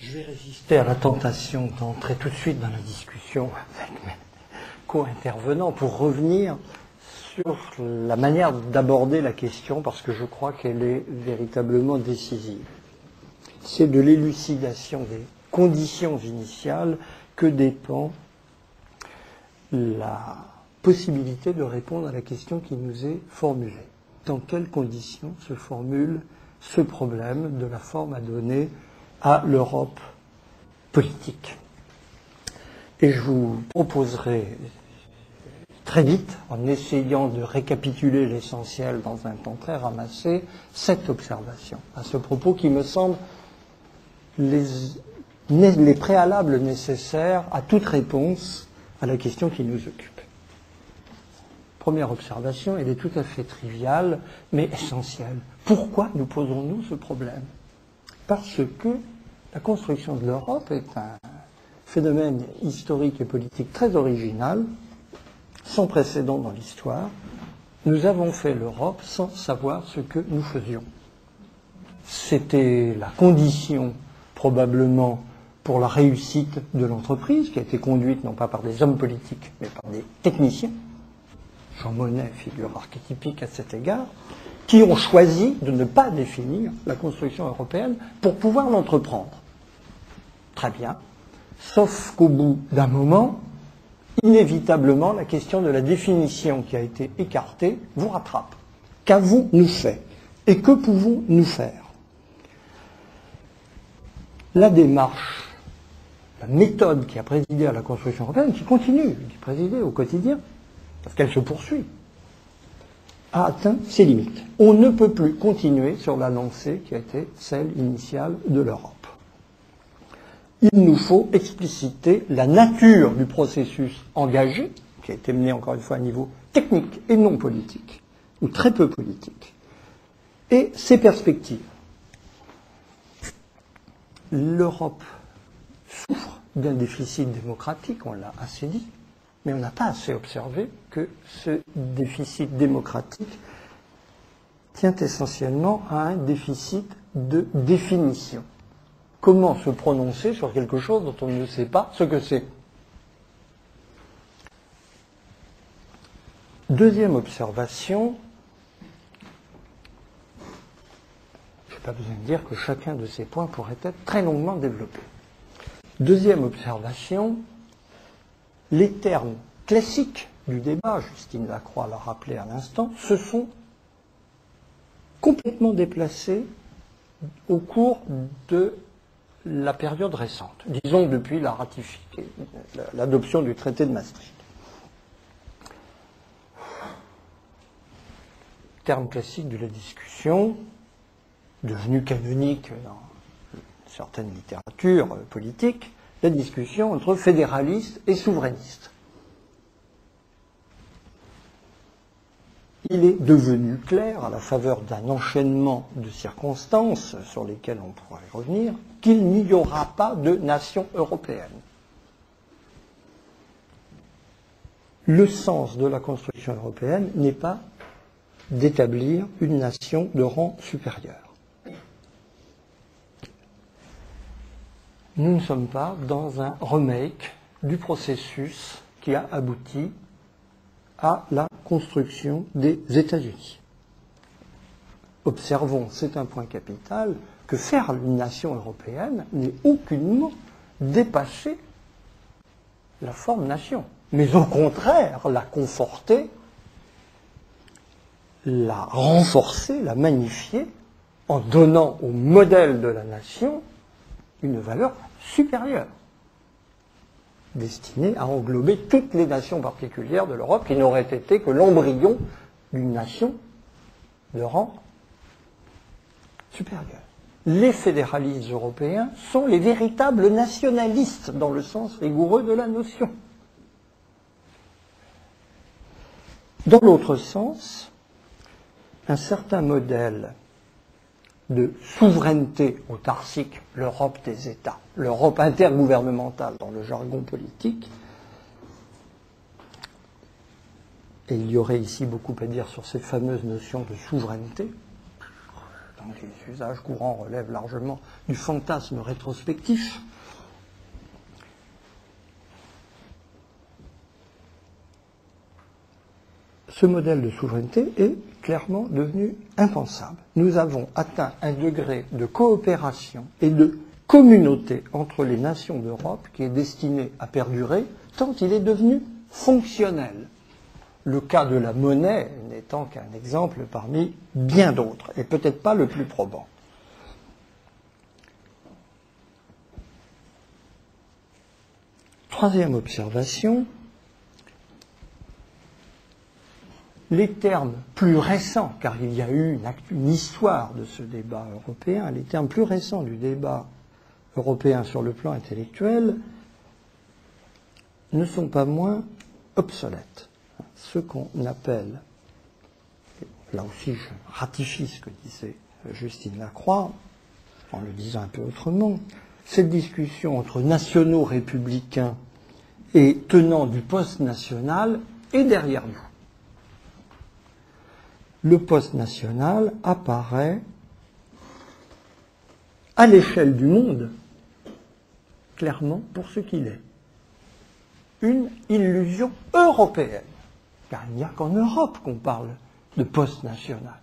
Je vais résister à la tentation d'entrer tout de suite dans la discussion avec mes co-intervenants pour revenir sur la manière d'aborder la question, parce que je crois qu'elle est véritablement décisive. C'est de l'élucidation des conditions initiales que dépend la possibilité de répondre à la question qui nous est formulée. Dans quelles conditions se formule ce problème de la forme à donner à l'Europe politique? Et je vous proposerai très vite, en essayant de récapituler l'essentiel dans un temps très ramassé, cette observation à ce propos qui me semble les préalables nécessaires à toute réponse à la question qui nous occupe. Première observation, elle est tout à fait triviale, mais essentielle. Pourquoi nous posons-nous ce problème? Parce que la construction de l'Europe est un phénomène historique et politique très original, sans précédent dans l'histoire. Nous avons fait l'Europe sans savoir ce que nous faisions. C'était la condition, probablement, pour la réussite de l'entreprise, qui a été conduite non pas par des hommes politiques, mais par des techniciens. Jean Monnet, figure archétypique à cet égard, qui ont choisi de ne pas définir la construction européenne pour pouvoir l'entreprendre. Très bien. Sauf qu'au bout d'un moment, inévitablement, la question de la définition qui a été écartée vous rattrape. Qu'avons-nous fait? Et que pouvons-nous faire? La démarche, la méthode qui a présidé à la construction européenne, qui continue d'y présider au quotidien, parce qu'elle se poursuit, a atteint ses limites. On ne peut plus continuer sur la lancée qui a été celle initiale de l'Europe. Il nous faut expliciter la nature du processus engagé, qui a été mené encore une fois à un niveau technique et non politique, ou très peu politique, et ses perspectives. L'Europe souffre d'un déficit démocratique, on l'a assez dit, mais on n'a pas assez observé que ce déficit démocratique tient essentiellement à un déficit de définition. Comment se prononcer sur quelque chose dont on ne sait pas ce que c'est? Deuxième observation, je n'ai pas besoin de dire que chacun de ces points pourrait être très longuement développé. Deuxième observation, les termes classiques du débat, Justine Lacroix l'a rappelé à l'instant, se sont complètement déplacés au cours de la période récente, disons depuis l'adoption du traité de Maastricht. Terme classique de la discussion, devenu canonique dans certaines littératures politiques, la discussion entre fédéralistes et souverainistes. Il est devenu clair, à la faveur d'un enchaînement de circonstances sur lesquelles on pourrait revenir, qu'il n'y aura pas de nation européenne. Le sens de la construction européenne n'est pas d'établir une nation de rang supérieur. Nous ne sommes pas dans un remake du processus qui a abouti à la construction des États-Unis. Observons, c'est un point capital, que faire une nation européenne n'est aucunement dépasser la forme nation, mais au contraire la conforter, la renforcer, la magnifier, en donnant au modèle de la nation une valeur supérieure, destinée à englober toutes les nations particulières de l'Europe qui n'auraient été que l'embryon d'une nation de rang supérieur. Les fédéralistes européens sont les véritables nationalistes dans le sens rigoureux de la notion. Dans l'autre sens, un certain modèle de souveraineté autarcique, l'Europe des États, l'Europe intergouvernementale dans le jargon politique, et il y aurait ici beaucoup à dire sur cette fameuse notion de souveraineté, Donc les usages courants relèvent largement du fantasme rétrospectif. Ce modèle de souveraineté est clairement devenu impensable. Nous avons atteint un degré de coopération et de communauté entre les nations d'Europe qui est destiné à perdurer tant il est devenu fonctionnel. Le cas de la monnaie n'étant qu'un exemple parmi bien d'autres, et peut-être pas le plus probant. Troisième observation, les termes plus récents, car il y a eu une histoire de ce débat européen, les termes plus récents du débat européen sur le plan intellectuel ne sont pas moins obsolètes. Ce qu'on appelle, là aussi je ratifie ce que disait Justine Lacroix, en le disant un peu autrement, cette discussion entre nationaux républicains et tenants du post-national est derrière nous. Le post-national apparaît à l'échelle du monde, clairement, pour ce qu'il est. Une illusion européenne. Car il n'y a qu'en Europe qu'on parle de post-national.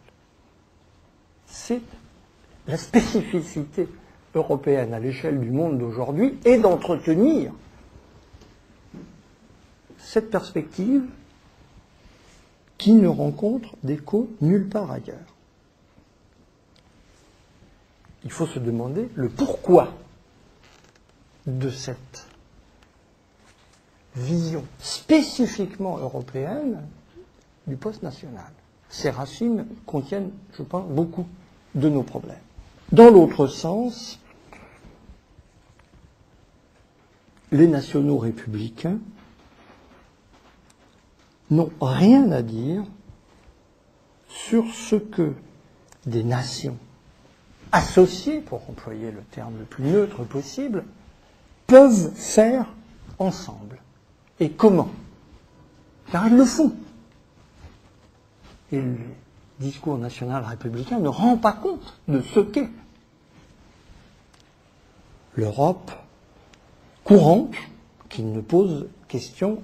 C'est la spécificité européenne à l'échelle du monde d'aujourd'hui et d'entretenir cette perspective qui ne rencontre d'écho nulle part ailleurs. Il faut se demander le pourquoi de cette vision spécifiquement européenne du post-national. Ces racines contiennent, je pense, beaucoup de nos problèmes. Dans l'autre sens, les nationaux républicains n'ont rien à dire sur ce que des nations associées, pour employer le terme le plus neutre possible, peuvent faire ensemble. Et comment? Car elles le font. Et le discours national républicain ne rend pas compte de ce qu'est l'Europe courante, qui ne pose question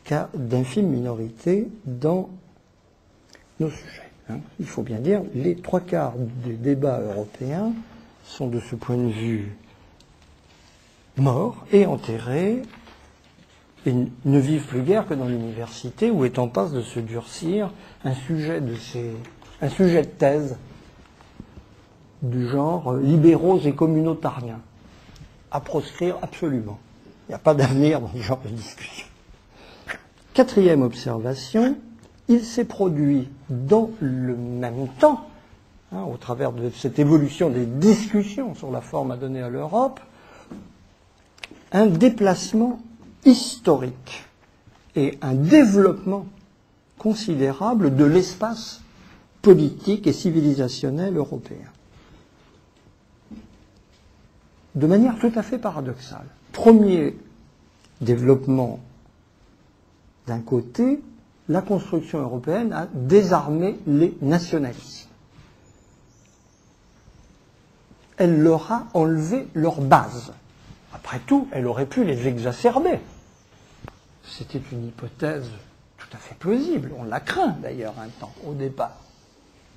qu'à d'infimes minorités dans nos sujets. Il faut bien dire, les 3/4 des débats européens sont de ce point de vue morts et enterrés, et ne vivent plus guère que dans l'université où est en passe de se durcir un sujet de thèse du genre libéraux et communautariens, à proscrire absolument. Il n'y a pas d'avenir dans ce genre de discussion. Quatrième observation, il s'est produit dans le même temps, au travers de cette évolution des discussions sur la forme à donner à l'Europe, un déplacement historique et un développement considérable de l'espace politique et civilisationnel européen. De manière tout à fait paradoxale. Premier développement, d'un côté, la construction européenne a désarmé les nationalismes. Elle leur a enlevé leur base. Après tout, elle aurait pu les exacerber. C'était une hypothèse tout à fait plausible. On l'a craint d'ailleurs un temps, au départ.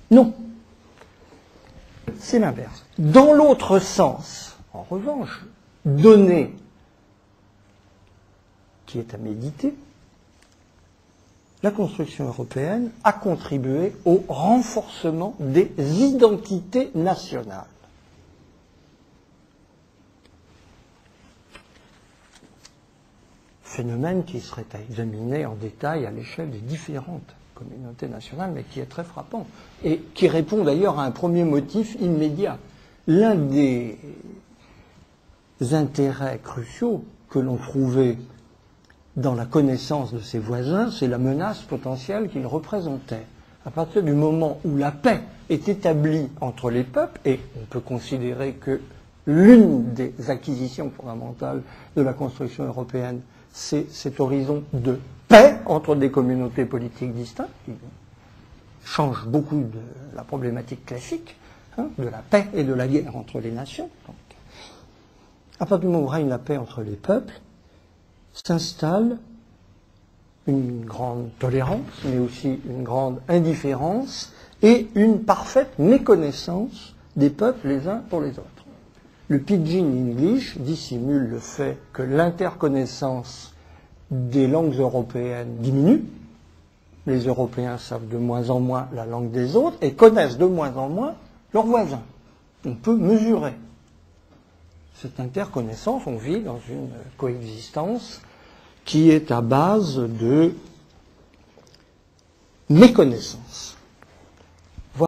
Non. C'est l'inverse. Dans l'autre sens, en revanche, donnée qui est à méditer, la construction européenne a contribué au renforcement des identités nationales. Phénomène qui serait à examiner en détail à l'échelle des différentes communautés nationales, mais qui est très frappant, et qui répond d'ailleurs à un premier motif immédiat. L'un des intérêts cruciaux que l'on trouvait dans la connaissance de ses voisins, c'est la menace potentielle qu'ils représentaient. À partir du moment où la paix est établie entre les peuples, et on peut considérer que l'une des acquisitions fondamentales de la construction européenne, c'est cet horizon de paix entre des communautés politiques distinctes, change beaucoup de la problématique classique, de la paix et de la guerre entre les nations. Donc, à partir du moment où règne la paix entre les peuples, s'installe une grande tolérance, mais aussi une grande indifférence et une parfaite méconnaissance des peuples les uns pour les autres. Le pidgin English dissimule le fait que l'interconnaissance des langues européennes diminue. Les Européens savent de moins en moins la langue des autres et connaissent de moins en moins leurs voisins. On peut mesurer cette interconnaissance. On vit dans une coexistence qui est à base de méconnaissance.